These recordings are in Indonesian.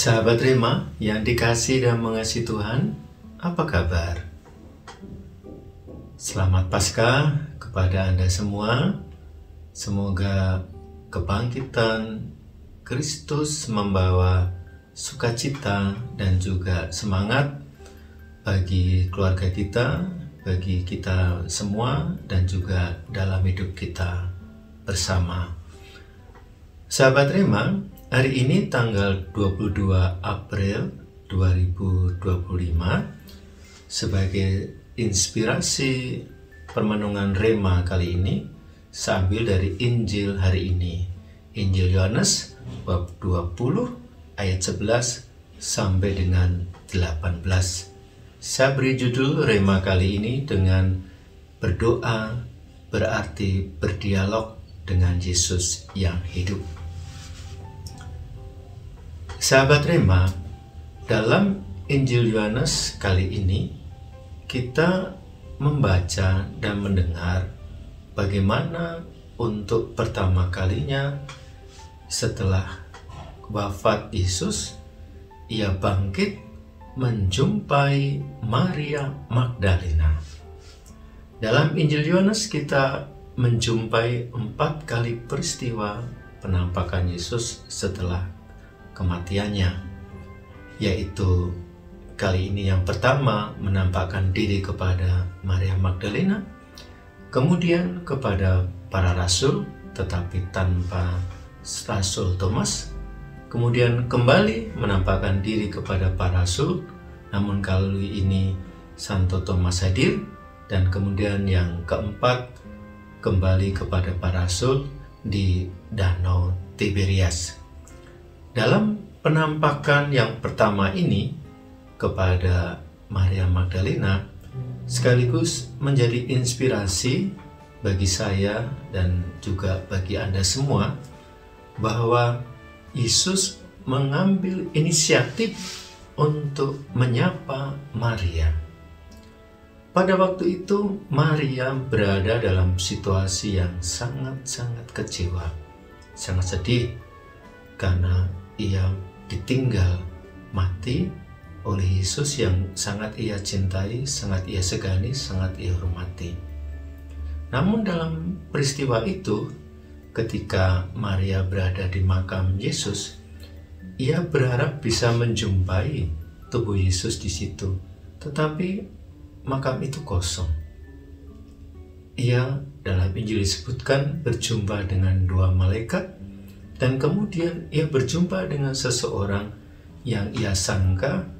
Sahabat Rema yang dikasihi dan mengasihi Tuhan, apa kabar? Selamat Paskah kepada Anda semua. Semoga kebangkitan Kristus membawa sukacita dan juga semangat bagi keluarga kita, bagi kita semua, dan juga dalam hidup kita bersama. Sahabat Rema, hari ini tanggal 22 April 2025 sebagai inspirasi permenungan Rema kali ini saya ambil dari Injil hari ini, Injil Yohanes bab 20 ayat 11 sampai dengan 18. Saya beri judul Rema kali ini dengan berdoa berarti berdialog dengan Yesus yang hidup. Sahabat Rema, dalam Injil Yohanes kali ini kita membaca dan mendengar bagaimana untuk pertama kalinya setelah wafat Yesus, ia bangkit menjumpai Maria Magdalena. Dalam Injil Yohanes kita menjumpai 4 kali peristiwa penampakan Yesus setelah kematiannya, yaitu kali ini yang pertama menampakkan diri kepada Maria Magdalena, kemudian kepada para rasul tetapi tanpa rasul Thomas, kemudian kembali menampakkan diri kepada para rasul namun kali ini Santo Thomas hadir, dan kemudian yang keempat kembali kepada para rasul di Danau Tiberias. Dalam penampakan yang pertama ini kepada Maria Magdalena sekaligus menjadi inspirasi bagi saya dan juga bagi Anda semua bahwa Yesus mengambil inisiatif untuk menyapa Maria. Pada waktu itu Maria berada dalam situasi yang sangat-sangat kecewa, sangat sedih karena ia ditinggal mati oleh Yesus yang sangat ia cintai, sangat ia segani, sangat ia hormati. Namun dalam peristiwa itu, ketika Maria berada di makam Yesus, ia berharap bisa menjumpai tubuh Yesus di situ, tetapi makam itu kosong. Ia dalam Injil disebutkan berjumpa dengan 2 malaikat, dan kemudian ia berjumpa dengan seseorang yang ia sangka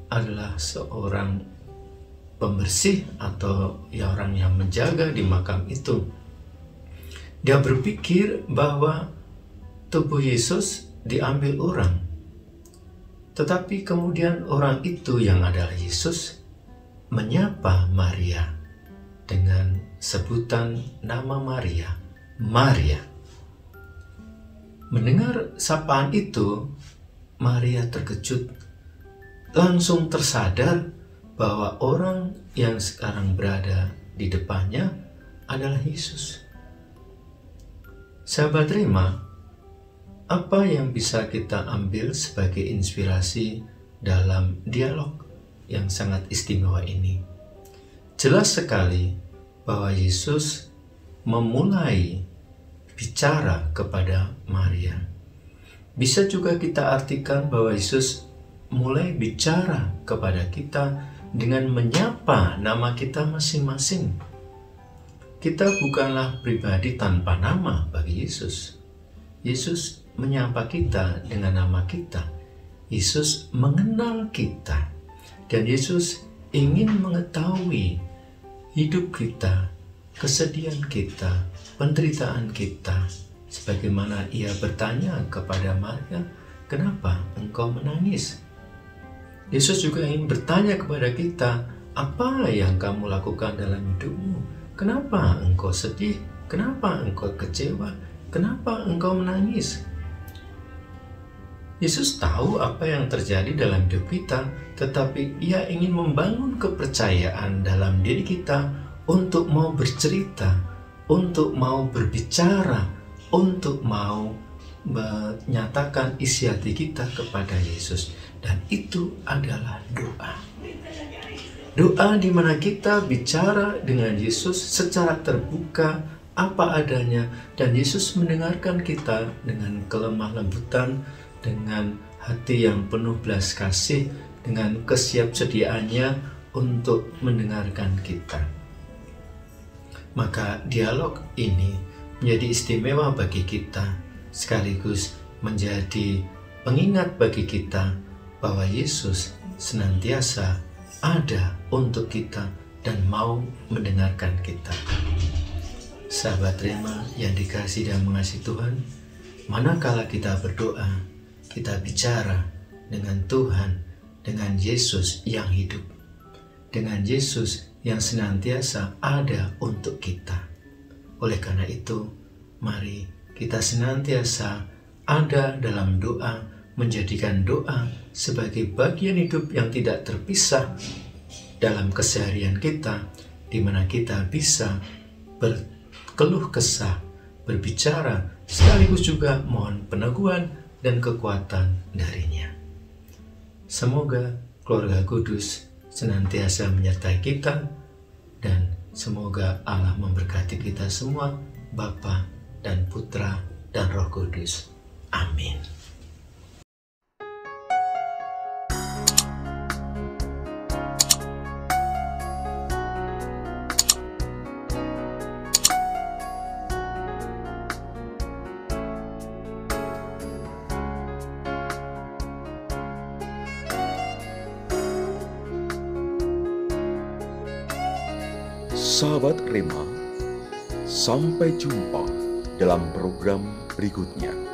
adalah seorang pembersih atau orang yang menjaga di makam itu. Dia berpikir bahwa tubuh Yesus diambil orang. Tetapi kemudian orang itu yang adalah Yesus menyapa Maria dengan sebutan nama Maria, Maria. Mendengar sapaan itu, Maria terkejut, langsung tersadar bahwa orang yang sekarang berada di depannya adalah Yesus. Sahabat Rema, apa yang bisa kita ambil sebagai inspirasi dalam dialog yang sangat istimewa ini? Jelas sekali bahwa Yesus memulai bicara kepada Maria. Bisa juga kita artikan bahwa Yesus mulai bicara kepada kita dengan menyapa nama kita masing-masing. Kita bukanlah pribadi tanpa nama bagi Yesus. Yesus menyapa kita dengan nama kita. Yesus mengenal kita. Dan Yesus ingin mengetahui hidup kita, kesedihan kita, penderitaan kita. Sebagaimana ia bertanya kepada Maria, "Kenapa engkau menangis?" Yesus juga ingin bertanya kepada kita, "Apa yang kamu lakukan dalam hidupmu? Kenapa engkau sedih? Kenapa engkau kecewa? Kenapa engkau menangis?" Yesus tahu apa yang terjadi dalam hidup kita, tetapi ia ingin membangun kepercayaan dalam diri kita untuk mau bercerita, untuk mau berbicara, untuk mau menyatakan isi hati kita kepada Yesus, dan itu adalah doa. Doa di mana kita bicara dengan Yesus secara terbuka, apa adanya, dan Yesus mendengarkan kita dengan kelemah lembutan, dengan hati yang penuh belas kasih, dengan kesiapsediaannya untuk mendengarkan kita. Maka dialog ini menjadi istimewa bagi kita, sekaligus menjadi pengingat bagi kita bahwa Yesus senantiasa ada untuk kita dan mau mendengarkan kita. Sahabat Rema yang dikasihi dan mengasihi Tuhan, manakala kita berdoa, kita bicara dengan Tuhan, dengan Yesus yang hidup, dengan Yesus yang senantiasa ada untuk kita. Oleh karena itu, mari kita senantiasa ada dalam doa, menjadikan doa sebagai bagian hidup yang tidak terpisah dalam keseharian kita, di mana kita bisa berkeluh kesah, berbicara, sekaligus juga mohon peneguhan dan kekuatan darinya. Semoga keluarga kudus senantiasa menyertai kita, dan semoga Allah memberkati kita semua, Bapa dan Putra dan Roh Kudus. Amin. Sahabat Rema, sampai jumpa dalam program berikutnya.